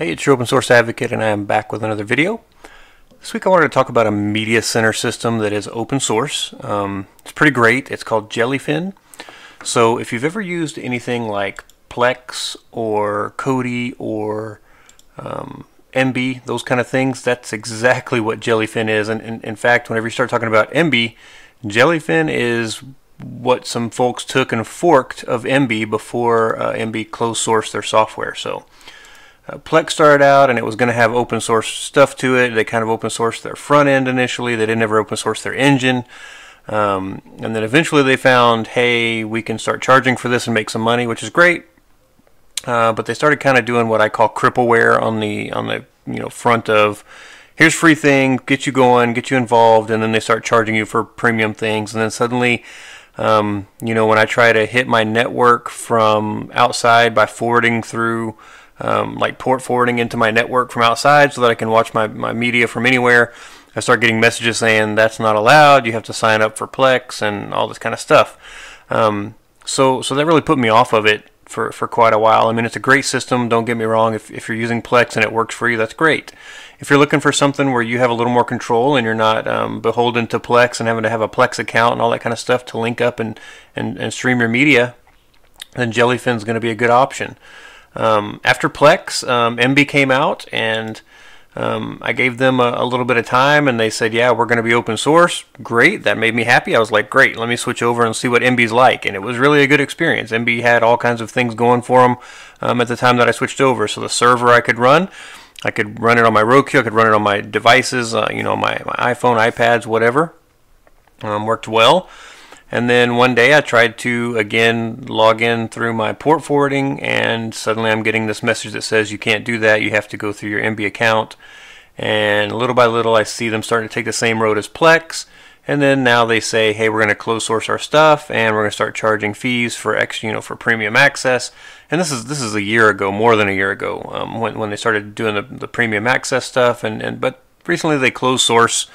Hey, it's your open source advocate, and I am back with another video. This week I wanted to talk about a media center system that is open source. It's pretty great. It's called Jellyfin. So if you've ever used anything like Plex or Kodi or Emby, those kind of things, that's exactly what Jellyfin is. And in fact, whenever you start talking about Emby, Jellyfin is what some folks took and forked of Emby before Emby closed sourced their software. So Plex started out and it was going to have open source stuff to it. They kind of open sourced their front end initially. They didn't ever open source their engine. And then eventually they found, hey, we can start charging for this and make some money, which is great. But they started kind of doing what I call crippleware on the front of, here's free thing, get you going, get you involved, and then they start charging you for premium things. And then suddenly, when I try to hit my network from outside by forwarding through like port forwarding into my network from outside so that I can watch my media from anywhere, I start getting messages saying that's not allowed, you have to sign up for Plex and all this kind of stuff. So that really put me off of it for quite a while. I mean, it's a great system, don't get me wrong. If you're using Plex and it works for you, that's great. If you're looking for something where you have a little more control and you're not beholden to Plex and having to have a Plex account and all that kind of stuff to link up and stream your media, then Jellyfin's going to be a good option. After Plex, Emby came out, and I gave them a little bit of time, and they said, yeah, we're going to be open source. Great. That made me happy. I was like, great, let me switch over and see what Emby's like. And it was really a good experience. Emby had all kinds of things going for them at the time that I switched over. So the server I could run it on my Roku, I could run it on my devices, my iPhone, iPads, whatever. Worked well. And then one day I tried to, again, log in through my port forwarding, and suddenly I'm getting this message that says you can't do that, you have to go through your Emby account. And little by little I see them starting to take the same road as Plex, and then now they say, hey, we're going to close source our stuff, and we're going to start charging fees for for premium access. And this is a year ago, more than a year ago, when they started doing the premium access stuff, but recently they closed source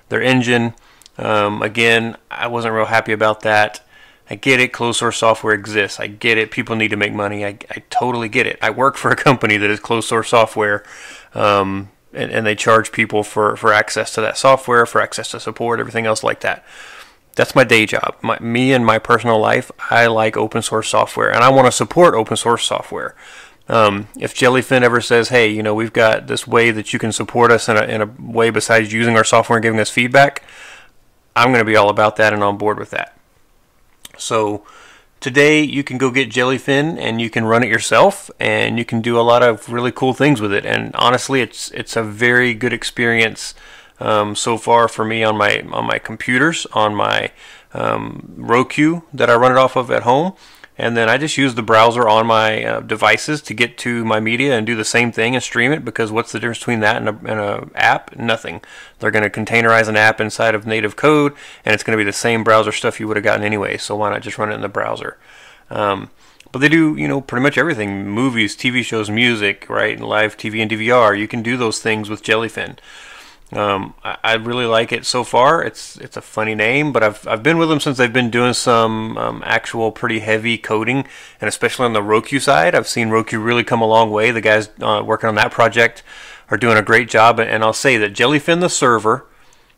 their engine. Again, I wasn't real happy about that. I get it, closed source software exists. I get it, people need to make money. I totally get it. I work for a company that is closed source software, and they charge people for access to that software, for access to support, everything else like that. That's my day job. Me and my personal life, I like open source software, and I want to support open source software. If Jellyfin ever says, hey, we've got this way that you can support us in a way besides using our software and giving us feedback, I'm going to be all about that and on board with that. So today you can go get Jellyfin and you can run it yourself, and you can do a lot of really cool things with it. And honestly, it's a very good experience so far for me on my computers, on my Roku that I run it off of at home. And then I just use the browser on my devices to get to my media and do the same thing and stream it, because what's the difference between that and a app? Nothing. They're going to containerize an app inside of native code, and it's going to be the same browser stuff you would have gotten anyway, so why not just run it in the browser? But they do, pretty much everything. Movies, TV shows, music, right? Live TV and DVR. You can do those things with Jellyfin. I really like it so far. It's a funny name, but I've been with them since they've been doing some actual pretty heavy coding, and especially on the Roku side, I've seen Roku really come a long way. The guys working on that project are doing a great job, and I'll say that Jellyfin the server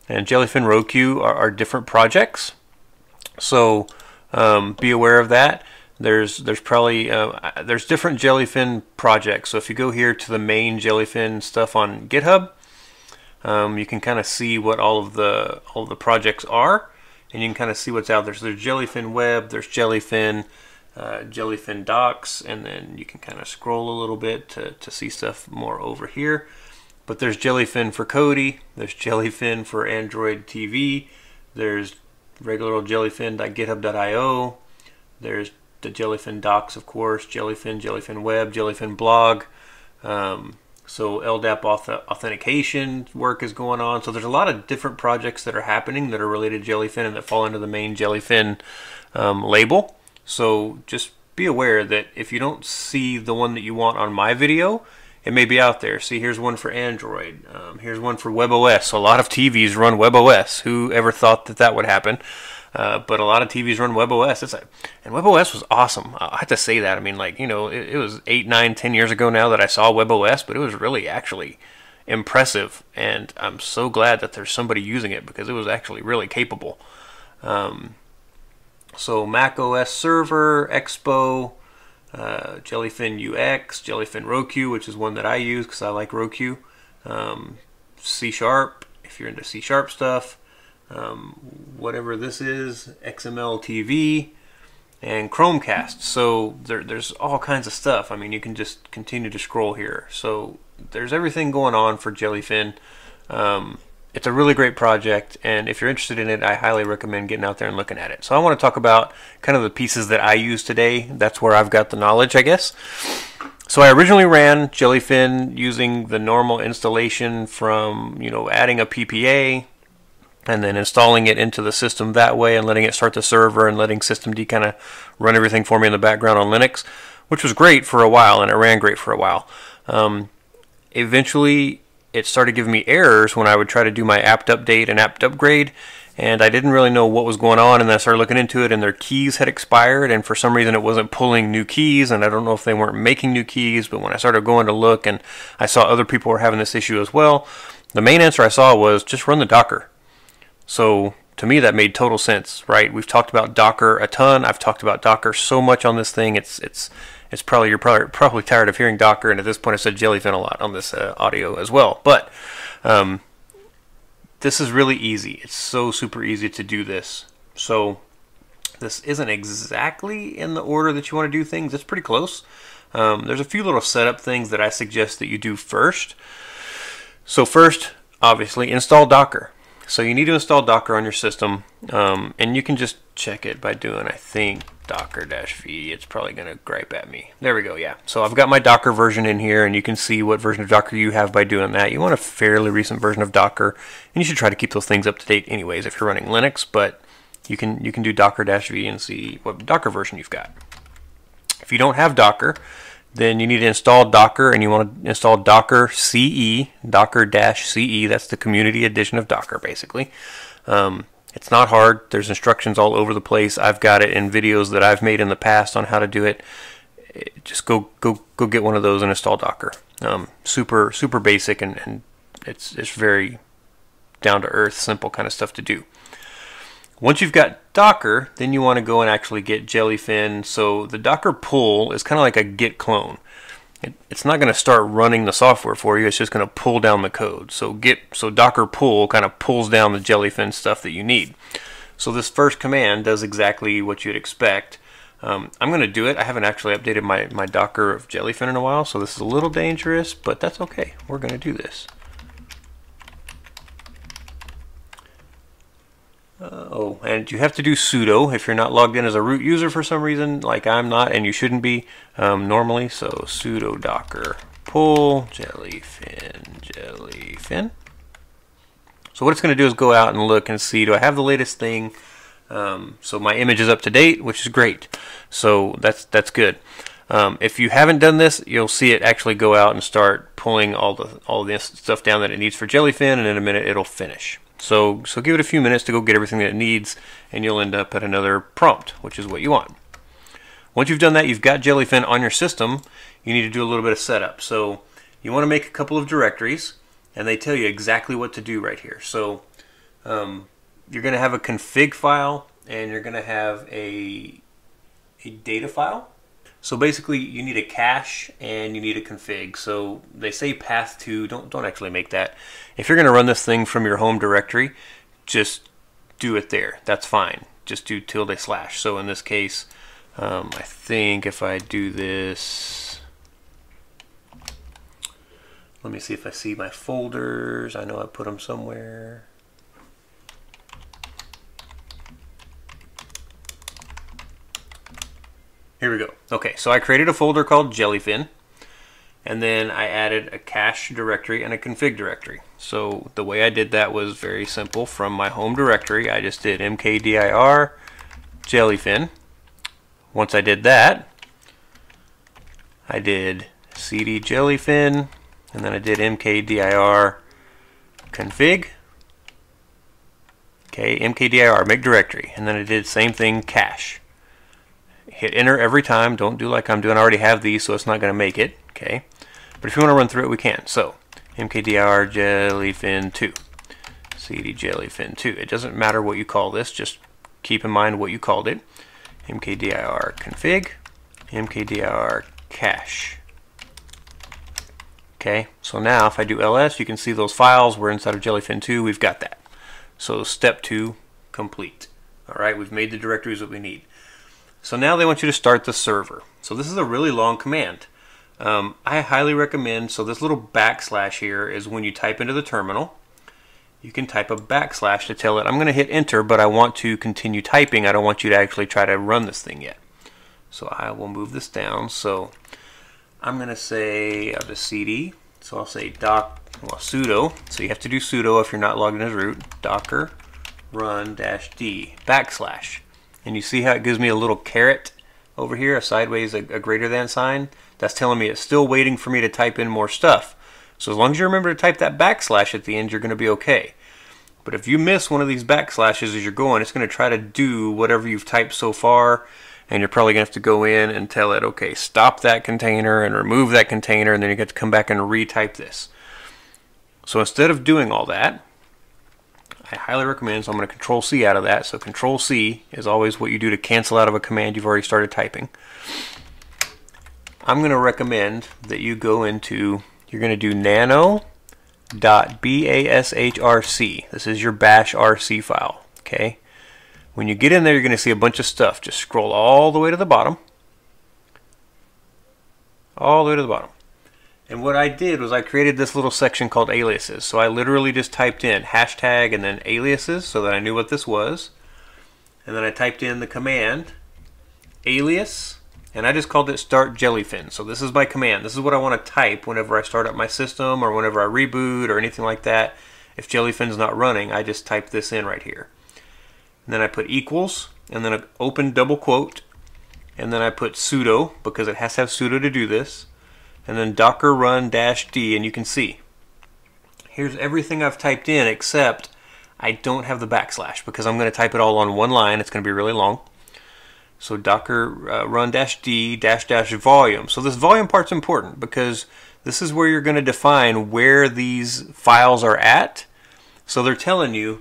and Jellyfin Roku are different projects, so be aware of that. There's probably there's different Jellyfin projects. So if you go here to the main Jellyfin stuff on GitHub, you can kind of see what all of the projects are, and you can kind of see what's out there. So there's Jellyfin Web, there's Jellyfin, Jellyfin Docs, and then you can kind of scroll a little bit to see stuff more over here. But there's Jellyfin for Kodi, there's Jellyfin for Android TV, there's regular old Jellyfin.github.io, there's the Jellyfin Docs, of course, Jellyfin, Jellyfin Web, Jellyfin Blog. So LDAP authentication work is going on. So there's a lot of different projects that are happening that are related to Jellyfin and that fall into the main Jellyfin label. So just be aware that if you don't see the one that you want on my video, it may be out there. See, here's one for Android. Here's one for WebOS. So a lot of TVs run WebOS. Who ever thought that would happen? but a lot of TVs run WebOS. And WebOS was awesome. I have to say that. I mean, like, you know, it was 8, 9, 10 years ago now that I saw WebOS, but it was really actually impressive, and I'm so glad that there's somebody using it because it was actually really capable. So Mac OS Server, Expo, Jellyfin UX, Jellyfin Roku, which is one that I use because I like Roku, C#, if you're into C# stuff, whatever this is, XML TV, and Chromecast. So there's all kinds of stuff. I mean, you can just continue to scroll here. So there's everything going on for Jellyfin. It's a really great project, and if you're interested in it, I highly recommend getting out there and looking at it. So I want to talk about kind of the pieces that I use today. That's where I've got the knowledge, I guess. So I originally ran Jellyfin using the normal installation from, you know, adding a PPA and then installing it into the system that way and letting it start the server and letting systemd kind of run everything for me in the background on Linux, which was great for a while, and it ran great for a while. Eventually, it started giving me errors when I would try to do my apt update and apt upgrade, and I didn't really know what was going on, and then I started looking into it, and their keys had expired, and for some reason it wasn't pulling new keys, and I don't know if they weren't making new keys, but when I started going to look and I saw other people were having this issue as well, the main answer I saw was just run the Docker. So to me that made total sense, right? We've talked about Docker a ton. I've talked about Docker so much on this thing. It's probably, you're probably tired of hearing Docker, and at this point I said Jellyfin a lot on this audio as well. But this is really easy. It's so super easy to do this. So this isn't exactly in the order that you want to do things. It's pretty close. There's a few little setup things that I suggest that you do first. So first, obviously, install Docker. So you need to install Docker on your system, and you can just check it by doing, I think, docker-v. It's probably going to gripe at me. There we go, yeah. So I've got my Docker version in here, and you can see what version of Docker you have by doing that. You want a fairly recent version of Docker, and you should try to keep those things up to date anyways if you're running Linux, but you can do docker-v and see what Docker version you've got. If you don't have Docker, then you need to install Docker, and you want to install Docker CE, Docker-CE. That's the community edition of Docker, basically. It's not hard. There's instructions all over the place. I've got it in videos that I've made in the past on how to do it. Just go get one of those and install Docker. Super basic, and it's very down to earth, simple kind of stuff to do. Once you've got Docker, then you want to go and actually get Jellyfin. So the Docker pull is kind of like a git clone. It's not going to start running the software for you. It's just going to pull down the code. So Docker pull kind of pulls down the Jellyfin stuff that you need. So this first command does exactly what you'd expect. I'm going to do it. I haven't actually updated my Docker of Jellyfin in a while, so this is a little dangerous, but that's okay. We're going to do this. And you have to do sudo if you're not logged in as a root user for some reason, like I'm not, and you shouldn't be normally. So sudo docker pull Jellyfin. So what it's going to do is go out and look and see, do I have the latest thing? So my image is up to date, which is great. So that's good. If you haven't done this, you'll see it actually go out and start pulling all this stuff down that it needs for Jellyfin, and in a minute it'll finish. So give it a few minutes to go get everything that it needs, and you'll end up at another prompt, which is what you want. Once you've done that, you've got Jellyfin on your system, you need to do a little bit of setup. So you want to make a couple of directories, and they tell you exactly what to do right here. So you're going to have a config file, and you're going to have a data file. So basically, you need a cache and you need a config. So they say path to, don't actually make that. If you're going to run this thing from your home directory, just do it there. That's fine. Just do // So in this case, I think if I do this, let me see if I see my folders. I know I put them somewhere. Here we go. Okay, so I created a folder called Jellyfin, and then I added a cache directory and a config directory. So the way I did that was very simple. From my home directory, I just did mkdir Jellyfin. Once I did that, I did cd Jellyfin, and then I did mkdir config Okay, mkdir, make directory, and then I did same thing, cache. Hit enter every time. Don't do like I'm doing. I already have these, so it's not going to make it. Okay, but if you want to run through it, we can. So mkdir jellyfin 2, cd jellyfin 2. It doesn't matter what you call this. Just keep in mind what you called it. mkdir config, mkdir cache. Okay, so now if I do ls, you can see those files. We're inside of Jellyfin 2. We've got that. So step 2 complete. All right, we've made the directories that we need. So now they want you to start the server. So this is a really long command. I highly recommend, so this little backslash here is when you type into the terminal. You can type a backslash to tell it, I'm going to hit enter, but I want to continue typing. I don't want you to actually try to run this thing yet. So I will move this down. So I'm going to say, I'll just cd. So I'll say sudo. So you have to do sudo if you're not logged in as root. Docker run -d backslash. And you see how it gives me a little caret over here, a sideways, a greater than sign? That's telling me it's still waiting for me to type in more stuff. So as long as you remember to type that backslash at the end, you're going to be okay. But if you miss one of these backslashes as you're going, it's going to try to do whatever you've typed so far, and you're probably going to have to go in and tell it, okay, stop that container and remove that container, and then you get to come back and retype this. So instead of doing all that, I highly recommend, so I'm going to Control C out of that. So Control C is always what you do to cancel out of a command you've already started typing. I'm going to recommend that you go into, you're going to do nano.bashrc. This is your bash rc file. Okay. When you get in there, you're going to see a bunch of stuff. Just scroll all the way to the bottom. All the way to the bottom. And what I did was I created this little section called aliases. So I literally just typed in hashtag and then aliases so that I knew what this was. And then I typed in the command alias, and I just called it start Jellyfin. So this is my command. This is what I want to type whenever I start up my system or whenever I reboot or anything like that. If Jellyfin's not running, I just type this in right here. And then I put equals, and then I open double quote, and then I put sudo because it has to have sudo to do this. And then docker run -d, and you can see here's everything I've typed in except I don't have the backslash because I'm going to type it all on one line. It's going to be really long. So docker run -d --volume. So this volume part's important because this is where you're going to define where these files are at. So they're telling you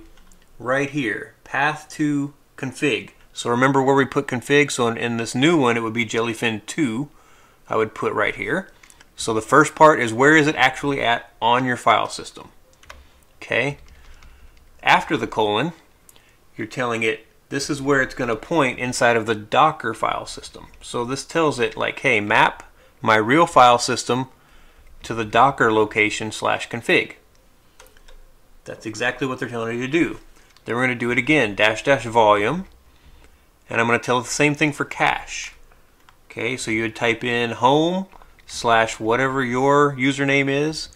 right here, path to config. So remember where we put config. So in this new one, it would be Jellyfin 2. I would put right here. So the first part is where is it actually at on your file system. Okay. After the colon, you're telling it this is where it's going to point inside of the Docker file system. So this tells it like, hey, map my real file system to the Docker location /config. That's exactly what they're telling you to do. Then we're going to do it again, --volume, and I'm going to tell it the same thing for cache. Okay, so you would type in home / whatever your username is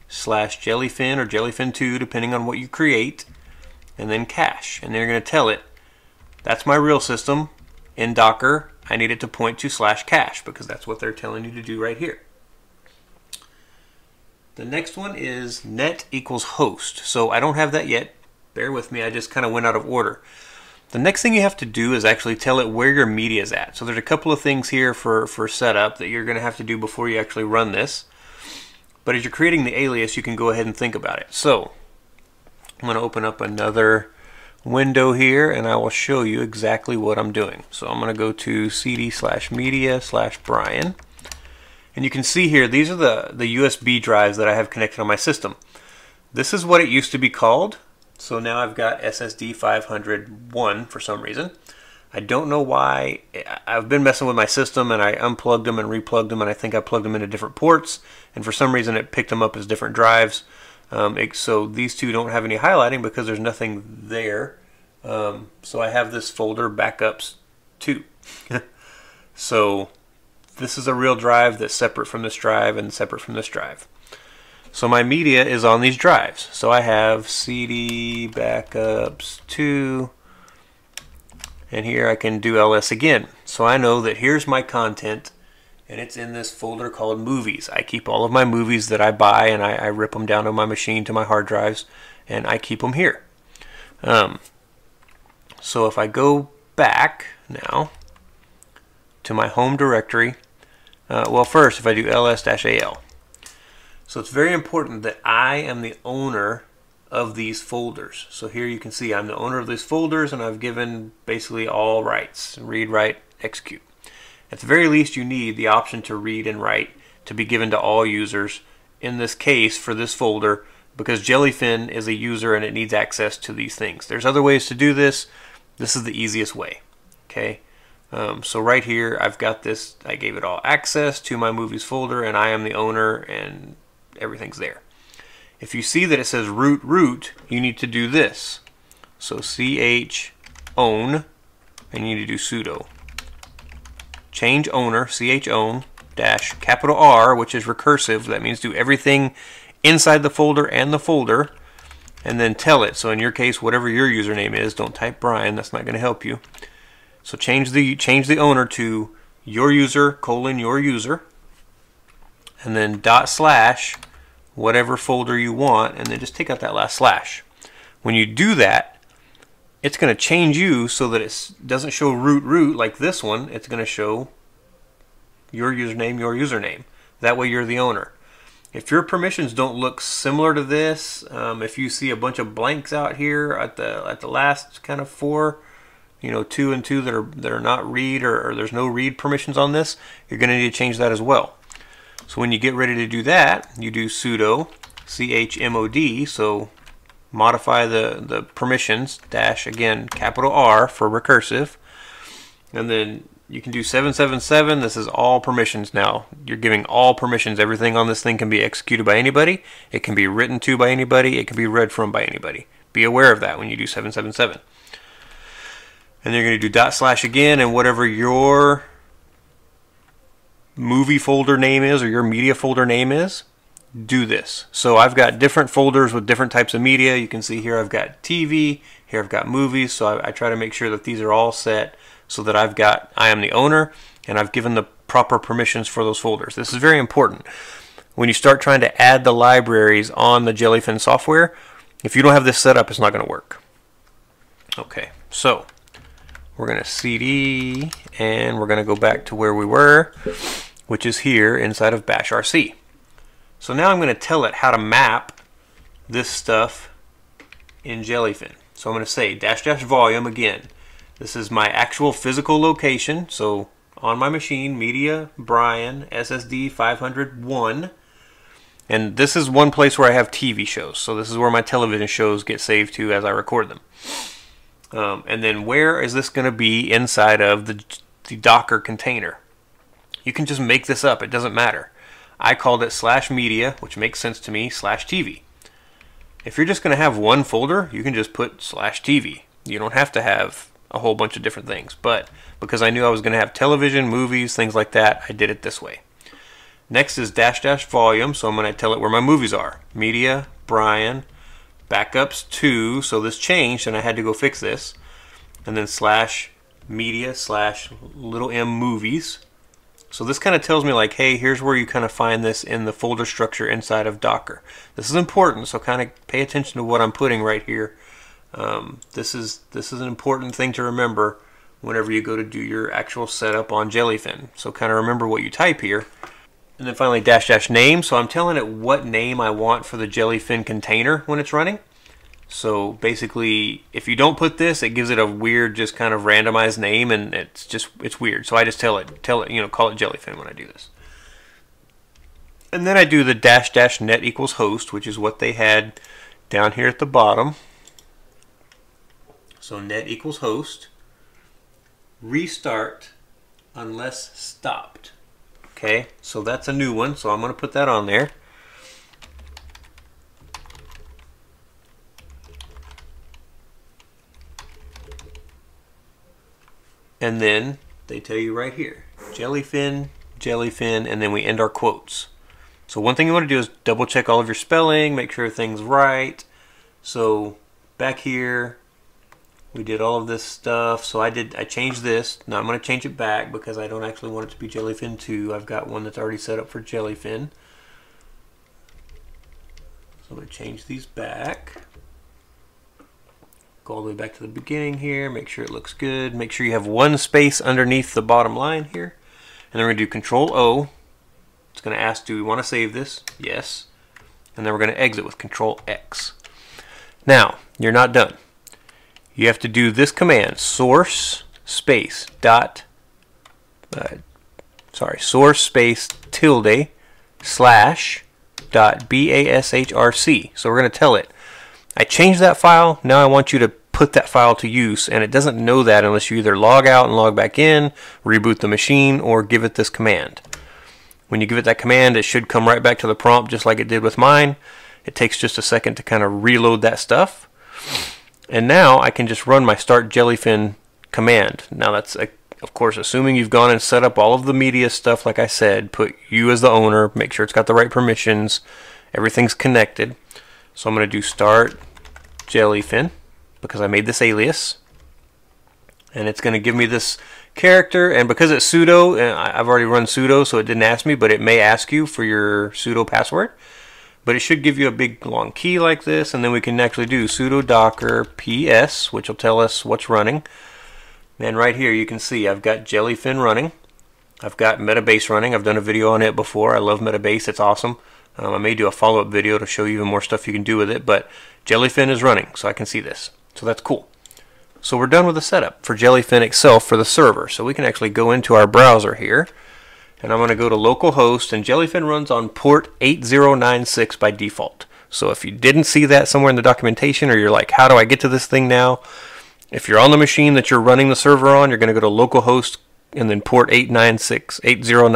/Jellyfin or Jellyfin2 depending on what you create, and then cache, and then you're going to tell it that's my real system in Docker. I need it to point to /cache because that's what they're telling you to do right here. The next one is net equals host. So I don't have that yet. Bear with me, I just kind of went out of order. The next thing you have to do is actually tell it where your media is at. So there's a couple of things here for setup that you're going to have to do before you actually run this. But as you're creating the alias, you can go ahead and think about it. So I'm going to open up another window here and I will show you exactly what I'm doing. So I'm going to go to cd/media/Brian. And you can see here, these are the USB drives that I have connected on my system. This is what it used to be called. So now I've got SSD 501 for some reason. I don't know why. I've been messing with my system and I unplugged them and replugged them, and I think I plugged them into different ports, and for some reason it picked them up as different drives. So these two don't have any highlighting because there's nothing there. So I have this folder backups too. So this is a real drive that's separate from this drive and separate from this drive. So my media is on these drives. So I have CD backups 2, and here I can do ls again. So I know that here's my content, and it's in this folder called movies. I keep all of my movies that I buy, and I rip them down on my machine to my hard drives, and I keep them here. So if I go back now to my home directory, well, first if I do ls-al. So it's very important that I am the owner of these folders. So here you can see I'm the owner of these folders, and I've given basically all rights: read, write, execute. At the very least, you need the option to read and write to be given to all users. In this case, for this folder, because Jellyfin is a user and it needs access to these things. There's other ways to do this. This is the easiest way. Okay. So right here, I've got this. I gave it all access to my movies folder, and I am the owner, and everything's there. If you see that it says root, you need to do this. So ch own, and you need to do sudo change owner, ch own dash capital R, which is recursive. That means do everything inside the folder and the folder, and then tell it. So in your case, whatever your username is, don't type Brian. That's not going to help you. So change the owner to your user : your user, and then / whatever folder you want, and then just take out that last slash. When you do that, it's going to change you so that it doesn't show root like this one. It's going to show your username. That way you're the owner. If your permissions don't look similar to this, if you see a bunch of blanks out here at the last kind of 4, 2 and 2 that are not read, or there's no read permissions on this, you're going to need to change that as well. So when you get ready to do that, you do sudo chmod, so modify the permissions, dash, again, capital R for recursive, and then you can do 777. This is all permissions now. You're giving all permissions. Everything on this thing can be executed by anybody. It can be written to by anybody. It can be read from by anybody. Be aware of that when you do 777. And you're going to do / again, and whatever your movie folder name is, or your media folder name is, do this. So I've got different folders with different types of media. You can see here I've got TV, here I've got movies, so I try to make sure that these are all set so that I am the owner, and I've given the proper permissions for those folders. This is very important. When you start trying to add the libraries on the Jellyfin software, if you don't have this set up, it's not going to work. Okay, so we're going to cd, and we're going to go back to where we were, which is here inside of bash rc. So now I'm going to tell it how to map this stuff in Jellyfin. So I'm going to say -- volume again. This is my actual physical location. So on my machine, media, Brian, SSD 501. And this is one place where I have TV shows. So this is where my television shows get saved to as I record them. And then where is this going to be inside of the Docker container? You can just make this up. It doesn't matter. I called it /media, which makes sense to me, /TV. If you're just going to have one folder, you can just put /TV. You don't have to have a whole bunch of different things. But because I knew I was going to have television, movies, things like that, I did it this way. Next is -- volume, so I'm going to tell it where my movies are. Media, Brian, backups 2, so this changed and I had to go fix this. And then /media /m movies. So this kind of tells me like, hey, here's where you kind of find this in the folder structure inside of Docker. This is important, so kind of pay attention to what I'm putting right here. This is an important thing to remember whenever you go to do your actual setup on Jellyfin. So kind of remember what you type here. And then finally -- name. So I'm telling it what name I want for the Jellyfin container when it's running. So basically, if you don't put this, it gives it a weird, just kind of randomized name, and it's weird. So I just tell it, call it Jellyfin when I do this. And then I do the -- net equals host, which is what they had down here at the bottom. So net equals host, restart unless stopped. Okay, so that's a new one, so I'm going to put that on there. And then they tell you right here, Jellyfin, Jellyfin, and then we end our quotes. So one thing you want to do is double check all of your spelling, make sure everything's right. So back here, we did all of this stuff. So I changed this. Now I'm going to change it back because I don't actually want it to be Jellyfin 2. I've got one that's already set up for Jellyfin. So I'm going to change these back. Go all the way back to the beginning here, make sure it looks good. Make sure you have one space underneath the bottom line here. And then we're going to do Control O. It's going to ask, do we want to save this? Yes. And then we're going to exit with Control X. Now, you're not done. You have to do this command, source space source space tilde slash dot bashrc. So we're going to tell it, I changed that file, now I want you to put that file to use, and it doesn't know that unless you either log out and log back in, reboot the machine, or give it this command. When you give it that command, it should come right back to the prompt just like it did with mine. It takes just a second to kind of reload that stuff. And now I can just run my start Jellyfin command. Now that's, of course, assuming you've gone and set up all of the media stuff like I said, put you as the owner, make sure it's got the right permissions, everything's connected. So I'm going to do start Jellyfin because I made this alias. And it's going to give me this character, and because it's sudo, I've already run sudo, so it didn't ask me, but it may ask you for your sudo password. But it should give you a big long key like this, and then we can actually do sudo docker ps, which will tell us what's running. And right here you can see I've got Jellyfin running. I've got Metabase running. I've done a video on it before. I love Metabase. It's awesome. I may do a follow-up video to show you even more stuff you can do with it, but Jellyfin is running, so I can see this. So that's cool. So we're done with the setup for Jellyfin itself for the server. So we can actually go into our browser here, and I'm going to go to localhost, and Jellyfin runs on port 8096 by default. So if you didn't see that somewhere in the documentation, or you're like, how do I get to this thing now? If you're on the machine that you're running the server on, you're going to go to localhost and then port 8096. If you're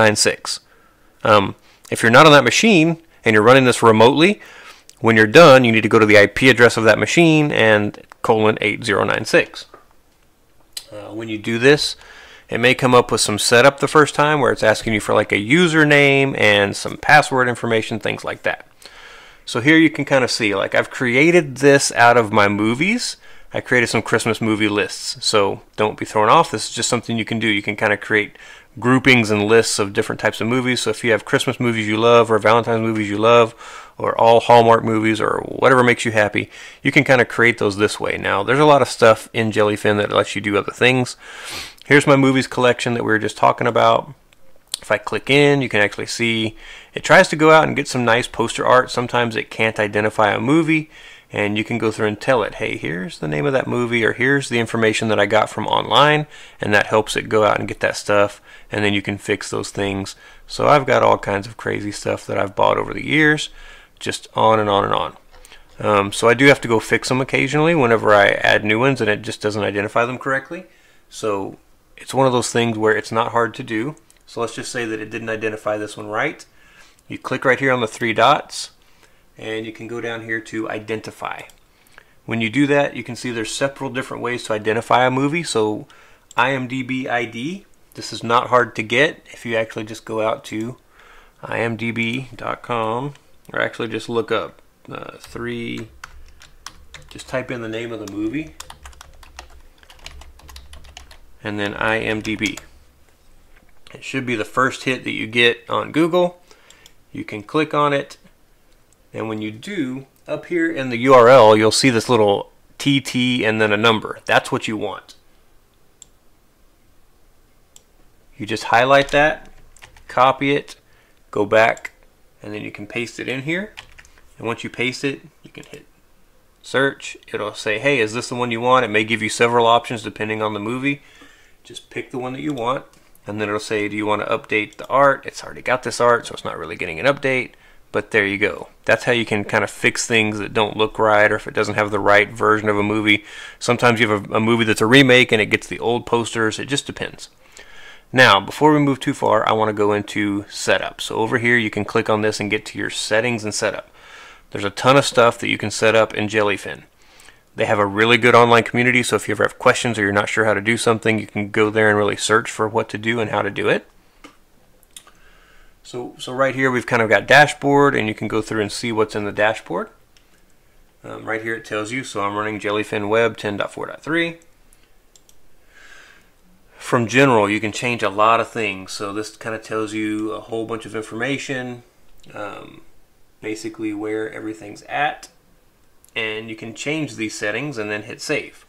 not on that machine and you're running this remotely, when you're done, you need to go to the IP address of that machine and :8096. When you do this, it may come up with some setup the first time where it's asking you for like a username and some password information, things like that. So here you can kind of see, like, I've created this out of my movies. I created some Christmas movie lists, so don't be thrown off. This is just something you can do. You can kind of create groupings and lists of different types of movies. So if you have Christmas movies you love, or Valentine's movies you love, or all Hallmark movies, or whatever makes you happy, you can kind of create those this way. Now, there's a lot of stuff in Jellyfin that lets you do other things. Here's my movies collection that we were just talking about. If I click in, you can actually see it tries to go out and get some nice poster art. Sometimes it can't identify a movie, and you can go through and tell it, hey, here's the name of that movie, or here's the information that I got from online, and that helps it go out and get that stuff, and then you can fix those things. So I've got all kinds of crazy stuff that I've bought over the years, just on and on and on. So I do have to go fix them occasionally whenever I add new ones and it just doesn't identify them correctly. So it's one of those things where it's not hard to do. So let's just say that it didn't identify this one right. You click right here on the three dots, and you can go down here to identify. When you do that, you can see there's several different ways to identify a movie. So IMDb ID, this is not hard to get if you actually just go out to imdb.com, or actually just look up just type in the name of the movie and then IMDb. It should be the first hit that you get on Google. You can click on it, and when you do, up here in the URL, you'll see this little TT and then a number. That's what you want. You just highlight that, copy it, go back, and then you can paste it in here. And once you paste it, you can hit search. It'll say, hey, is this the one you want? It may give you several options depending on the movie. Just pick the one that you want, and then it'll say, do you want to update the art? It's already got this art, so it's not really getting an update. But there you go. That's how you can kind of fix things that don't look right, or if it doesn't have the right version of a movie. Sometimes you have a movie that's a remake and it gets the old posters. It just depends. Now, before we move too far, I want to go into setup. So over here, you can click on this and get to your settings and setup. There's a ton of stuff that you can set up in Jellyfin. They have a really good online community, so if you ever have questions or you're not sure how to do something, you can go there and really search for what to do and how to do it. So right here we've kind of got dashboard, and you can go through and see what's in the dashboard. Right here it tells you, so I'm running Jellyfin Web 10.4.3. From general, you can change a lot of things. So this kind of tells you a whole bunch of information, basically where everything's at. and you can change these settings and then hit save.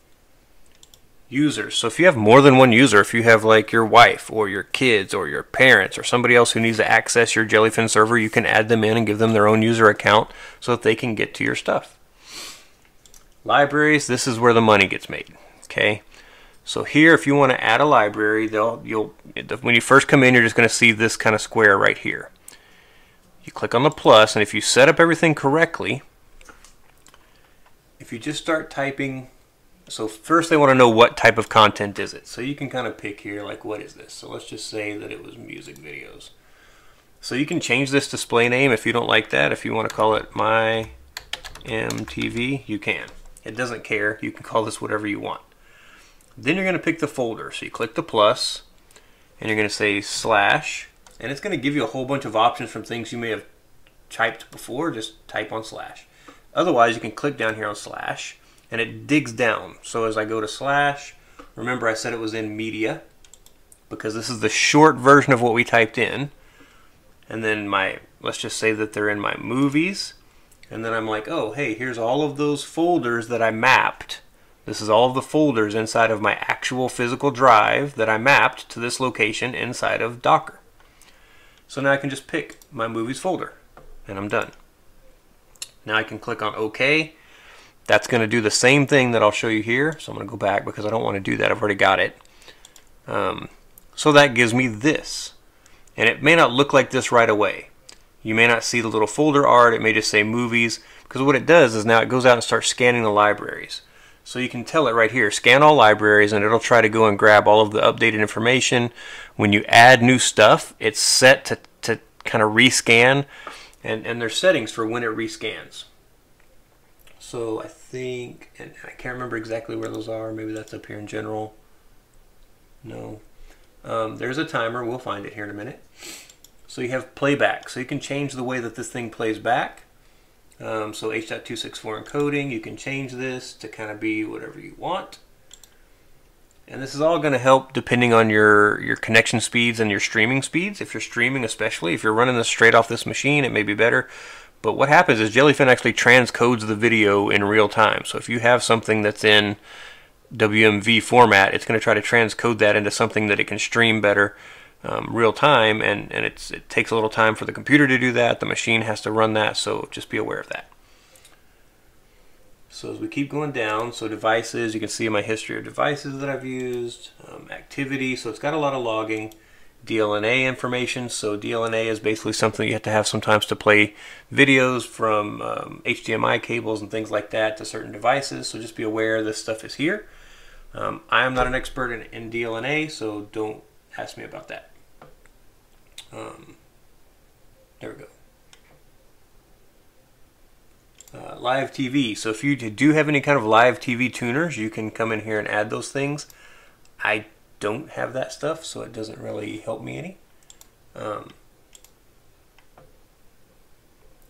Users. So if you have more than one user, if you have like your wife or your kids or your parents or somebody else who needs to access your Jellyfin server, you can add them in and give them their own user account so that they can get to your stuff. Libraries, this is where the money gets made. Okay, so here if you want to add a library, when you first come in, you're just going to see this kind of square right here. You click on the plus, and if you set up everything correctly, if you just start typing, so first they want to know what type of content is it. So you can kind of pick here, like, what is this? So let's just say that it was music videos. So you can change this display name if you don't like that. If you want to call it My MTV, you can. It doesn't care. You can call this whatever you want. Then you're going to pick the folder. So you click the plus, and you're going to say slash, and it's going to give you a whole bunch of options from things you may have typed before. Just type on slash. Otherwise, you can click down here on slash, and it digs down. So as I go to slash, remember I said it was in media, because this is the short version of what we typed in. And then let's just say that they're in my movies. And then I'm like, oh, hey, here's all of those folders that I mapped. This is all of the folders inside of my actual physical drive that I mapped to this location inside of Docker. So now I can just pick my movies folder, and I'm done. Now I can click on OK. That's going to do the same thing that I'll show you here. So I'm going to go back because I don't want to do that. I've already got it. So that gives me this. And it may not look like this right away. You may not see the little folder art. It may just say movies. Because what it does is now it goes out and starts scanning the libraries. So you can tell it right here, scan all libraries, and it'll try to go and grab all of the updated information. When you add new stuff, it's set to kind of rescan. And there's settings for when it rescans. So I think, and I can't remember exactly where those are. Maybe that's up here in general. No. There's a timer. We'll find it here in a minute. So you have playback. So you can change the way that this thing plays back. So H.264 encoding, you can change this to kind of be whatever you want. And this is all going to help depending on your connection speeds and your streaming speeds. If you're streaming, especially if you're running this straight off this machine, it may be better. But what happens is Jellyfin actually transcodes the video in real time. So if you have something that's in WMV format, it's going to try to transcode that into something that it can stream better real time. And it takes a little time for the computer to do that. The machine has to run that, so just be aware of that. So as we keep going down, so devices, you can see my history of devices that I've used, activity, so it's got a lot of logging, DLNA information. So DLNA is basically something you have to have sometimes to play videos from HDMI cables and things like that to certain devices. So just be aware this stuff is here. I am not an expert in DLNA, so don't ask me about that. There we go. Live TV. So if you do have any kind of live TV tuners, you can come in here and add those things. I don't have that stuff, so it doesn't really help me any.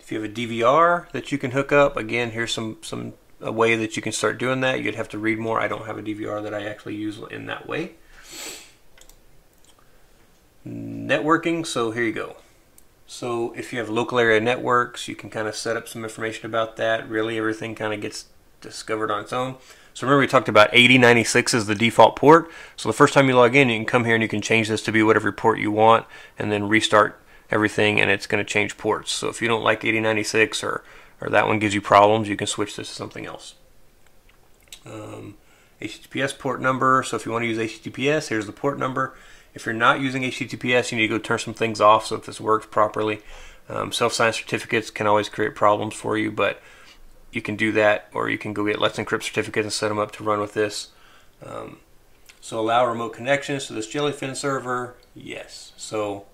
If you have a DVR that you can hook up, again, here's a way that you can start doing that. You'd have to read more. I don't have a DVR that I actually use in that way. Networking, so here you go. So if you have local area networks, you can kind of set up some information about that. Really, everything kind of gets discovered on its own. So remember we talked about 8096 is the default port. So the first time you log in, you can come here and you can change this to be whatever port you want and then restart everything, and it's going to change ports. So if you don't like 8096 or that one gives you problems, you can switch this to something else. HTTPS port number. So if you want to use HTTPS, here's the port number. If you're not using HTTPS, you need to go turn some things off so that this works properly. Self-signed certificates can always create problems for you, but you can do that, or you can go get Let's Encrypt certificates and set them up to run with this. So allow remote connections to this Jellyfin server. Yes. So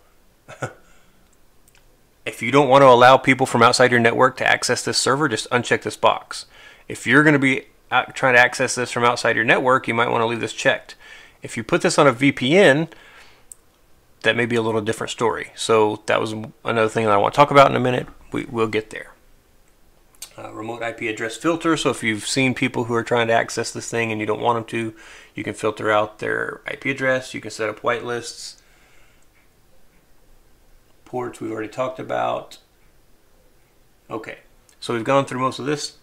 if you don't want to allow people from outside your network to access this server, just uncheck this box. If you're going to be trying to access this from outside your network, you might want to leave this checked. If you put this on a VPN, that may be a little different story. So that was another thing that I want to talk about in a minute. We'll get there. Remote IP address filter. So if you've seen people who are trying to access this thing and you don't want them to, you can filter out their IP address. You can set up whitelists. Ports we've already talked about. Okay, so we've gone through most of this.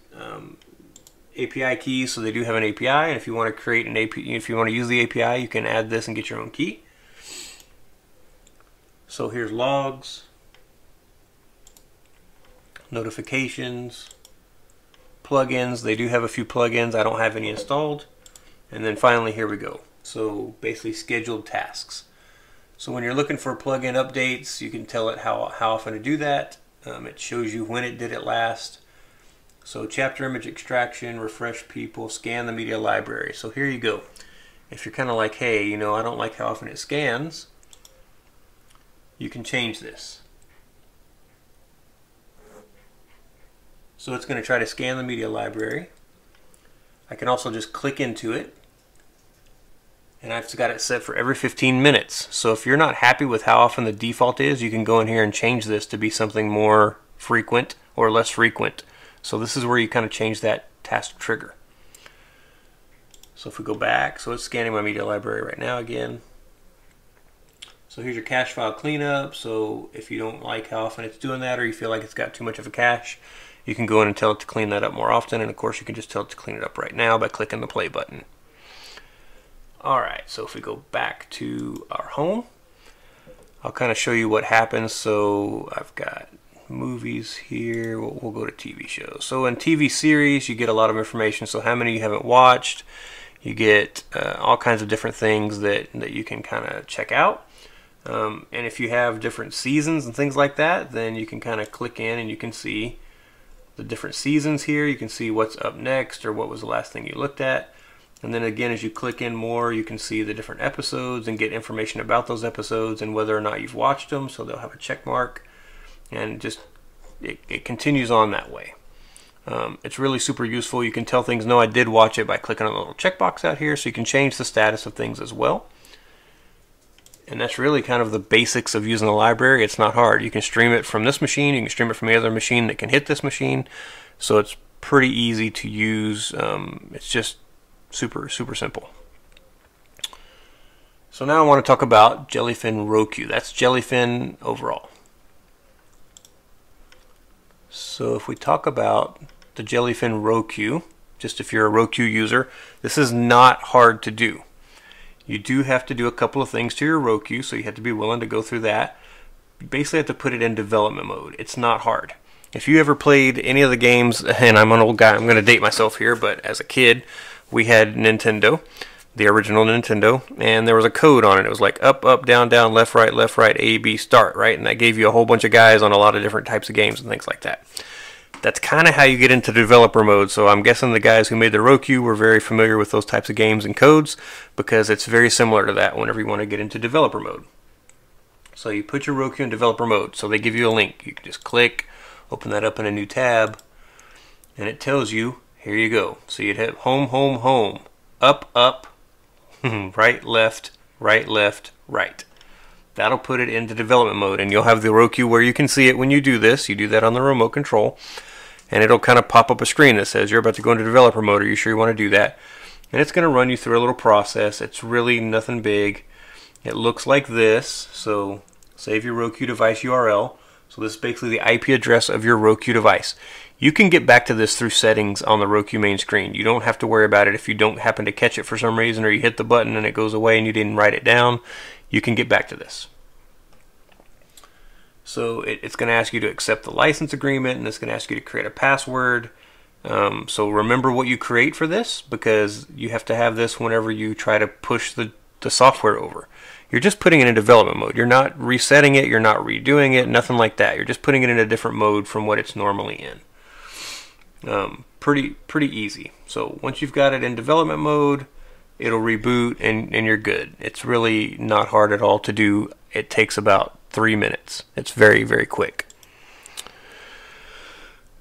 API keys, so they do have an API, and if you want to create an API, if you want to use the API, you can add this and get your own key. So here's logs, notifications, plugins. They do have a few plugins. I don't have any installed. And then finally, here we go. So basically scheduled tasks. So when you're looking for plugin updates, you can tell it how often to do that. It shows you when it did it last. So chapter image extraction, refresh people, scan the media library. So here you go. If you're kind of like, hey, you know, I don't like how often it scans, you can change this. So it's going to try to scan the media library. I can also just click into it, and I've got it set for every 15 minutes. So if you're not happy with how often the default is, you can go in here and change this to be something more frequent or less frequent. So this is where you kind of change that task trigger. So if we go back, so it's scanning my media library right now again. So here's your cache file cleanup. So if you don't like how often it's doing that, or you feel like it's got too much of a cache, you can go in and tell it to clean that up more often. And of course you can just tell it to clean it up right now by clicking the play button. Alright, so if we go back to our home, I'll kind of show you what happens. So I've got movies here. We'll go to TV shows. So in TV series, you get a lot of information. So how many you haven't watched. You get all kinds of different things that you can kind of check out. And if you have different seasons and things like that, then you can kind of click in and you can see the different seasons here. You can see what's up next or what was the last thing you looked at. And then again, as you click in more, you can see the different episodes and get information about those episodes and whether or not you've watched them. So they'll have a check mark, and just it continues on that way. It's really super useful. You can tell things, no, I did watch it, by clicking on the little checkbox out here. So you can change the status of things as well. And that's really kind of the basics of using the library. It's not hard. You can stream it from this machine. You can stream it from any other machine that can hit this machine. So it's pretty easy to use. It's just super simple. So now I want to talk about Jellyfin Roku. That's Jellyfin overall. So if we talk about the Jellyfin Roku, just if you're a Roku user, this is not hard to do. You do have to do a couple of things to your Roku, so you have to be willing to go through that. You basically have to put it in development mode. It's not hard. If you ever played any of the games, and I'm an old guy, I'm going to date myself here, but as a kid, we had Nintendo, the original Nintendo, and there was a code on it. It was like up, up, down, down, left, right, A, B, start, right? And that gave you a whole bunch of guys on a lot of different types of games and things like that. That's kind of how you get into developer mode. So I'm guessing the guys who made the Roku were very familiar with those types of games and codes, because it's very similar to that whenever you want to get into developer mode. So you put your Roku in developer mode. So they give you a link. You can just click, open that up in a new tab, and it tells you, here you go. So you'd hit home, home, home, up, up, right, left, right. That'll put it into development mode, and you'll have the Roku where you can see it when you do this. You do that on the remote control, and it'll kind of pop up a screen that says you're about to go into developer mode. Are you sure you want to do that? And it's going to run you through a little process. It's really nothing big. It looks like this. So save your Roku device URL. So this is basically the IP address of your Roku device. You can get back to this through settings on the Roku main screen. You don't have to worry about it if you don't happen to catch it for some reason, or you hit the button and it goes away and you didn't write it down. You can get back to this. So it's going to ask you to accept the license agreement, and it's going to ask you to create a password. So remember what you create for this, because you have to have this whenever you try to push the software over. You're just putting it in development mode. You're not resetting it. You're not redoing it. Nothing like that. You're just putting it in a different mode from what it's normally in. Pretty easy. So once you've got it in development mode, it'll reboot and you're good. It's really not hard at all to do. It takes about 3 minutes. It's very quick.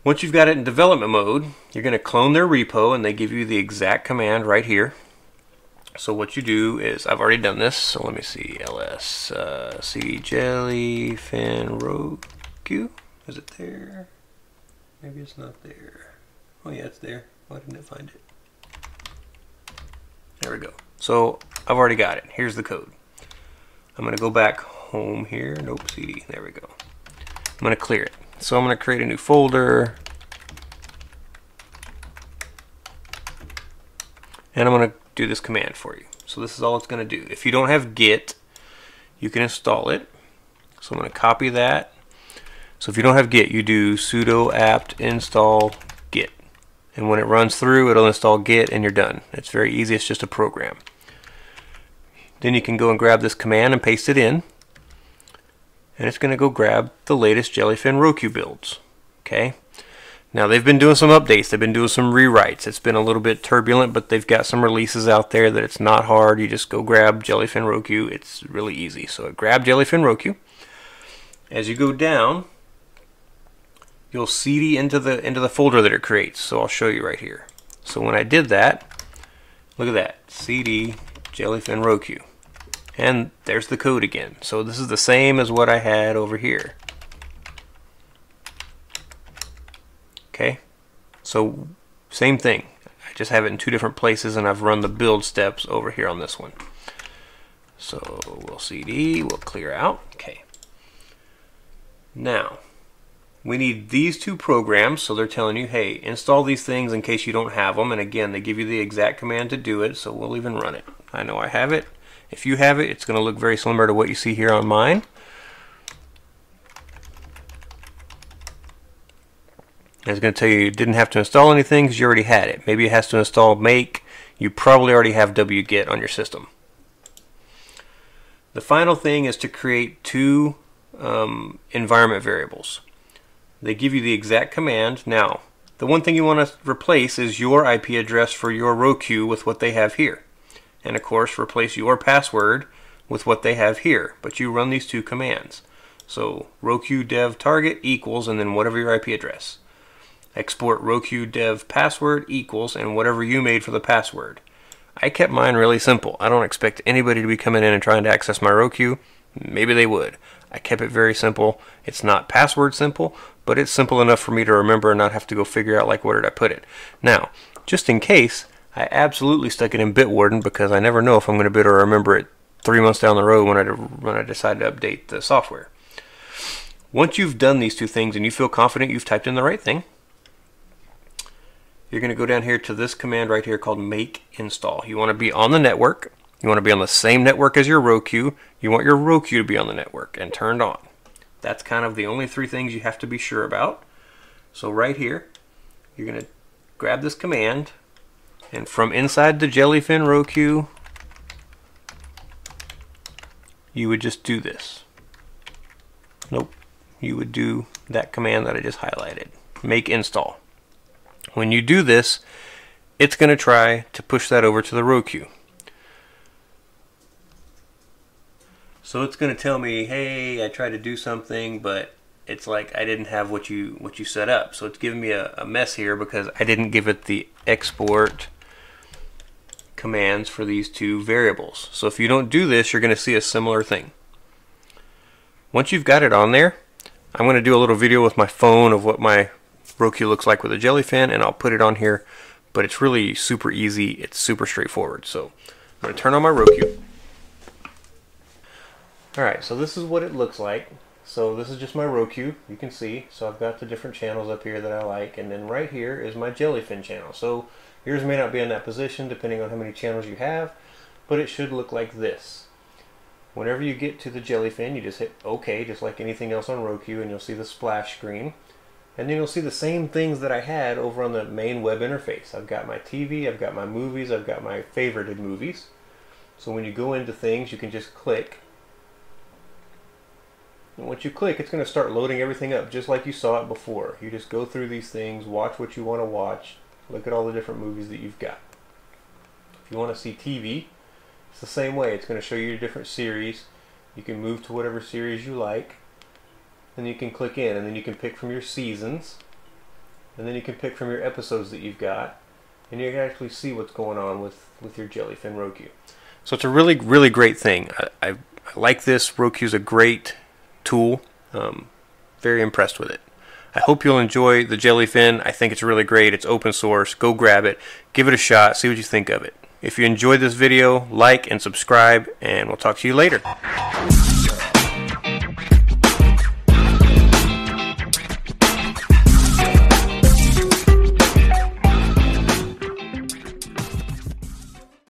Once you've got it in development mode, you're going to clone their repo, and they give you the exact command right here. So what you do is, I've already done this, so let me see, ls cd Jellyfin Roku. Is it there? Maybe it's not there. Oh yeah, it's there. Why didn't it find it? There we go. So I've already got it. Here's the code. I'm going to go back home here. Nope, CD. There we go. I'm going to clear it. So I'm going to create a new folder. and I'm going to do this command for you. So this is all it's going to do. If you don't have Git, you can install it. So I'm going to copy that. So if you don't have Git, you do sudo apt install Git. And when it runs through, it'll install Git and you're done. It's very easy. It's just a program. Then you can go and grab this command and paste it in. And it's going to go grab the latest Jellyfin Roku builds. Okay. Now they've been doing some updates. They've been doing some rewrites. It's been a little bit turbulent, but they've got some releases out there that it's not hard. You just go grab Jellyfin Roku. It's really easy. So grab Jellyfin Roku. As you go down, you'll CD into the folder that it creates. So I'll show you right here. So when I did that, look at that, CD Jellyfin Roku. And there's the code again. So this is the same as what I had over here. Okay, so same thing. I just have it in two different places, and I've run the build steps over here on this one. So we'll CD, we'll clear out. Okay. Now, we need these two programs, so they're telling you, hey, install these things in case you don't have them. And again, they give you the exact command to do it, so we'll even run it. I know I have it. If you have it, it's going to look very similar to what you see here on mine. It's going to tell you didn't have to install anything because you already had it. Maybe it has to install make. You probably already have wget on your system. The final thing is to create two environment variables. They give you the exact command. Now, the one thing you want to replace is your IP address for your Roku with what they have here. And of course, replace your password with what they have here. But you run these two commands. So Roku dev target equals and then whatever your IP address. Export Roku dev password equals and whatever you made for the password. I kept mine really simple. I don't expect anybody to be coming in and trying to access my Roku. Maybe they would. I kept it very simple. It's not password simple, but it's simple enough for me to remember and not have to go figure out like where did I put it. Now, just in case, I absolutely stuck it in Bitwarden because I never know if I'm going to be able to remember it 3 months down the road when I decide to update the software. Once you've done these two things and you feel confident you've typed in the right thing, you're going to go down here to this command right here called make install. You want to be on the network. You want to be on the same network as your Roku. You want your Roku to be on the network and turned on. That's kind of the only three things you have to be sure about. So right here, you're going to grab this command, and from inside the Jellyfin Roku, you would just do this. Nope. You would do that command that I just highlighted. Make install. When you do this, it's going to try to push that over to the Roku. So it's going to tell me, hey, I tried to do something, but it's like I didn't have what you set up. So it's giving me a mess here because I didn't give it the export commands for these two variables. So if you don't do this, you're going to see a similar thing. Once you've got it on there, I'm going to do a little video with my phone of what my Roku looks like with a Jellyfin, and I'll put it on here, but it's really super easy. It's super straightforward. So I'm going to turn on my Roku. Alright, so this is what it looks like. So this is just my Roku, you can see. So I've got the different channels up here that I like, and then right here is my Jellyfin channel. So yours may not be in that position depending on how many channels you have, but it should look like this. Whenever you get to the Jellyfin, you just hit OK, just like anything else on Roku, and you'll see the splash screen. And then you'll see the same things that I had over on the main web interface. I've got my TV, I've got my movies, I've got my favorited movies. So when you go into things, you can just click. And once you click, it's going to start loading everything up just like you saw it before. You just go through these things, watch what you want to watch, look at all the different movies that you've got. If you want to see TV, it's the same way. It's going to show you different series. You can move to whatever series you like. And you can click in, and then you can pick from your seasons, and then you can pick from your episodes that you've got, and you can actually see what's going on with your Jellyfin Roku. So it's a really, really great thing. I like this. Roku's a great tool. Very impressed with it. I hope you'll enjoy the Jellyfin. I think it's really great. It's open source. Go grab it. Give it a shot. See what you think of it. If you enjoyed this video, like and subscribe, and we'll talk to you later.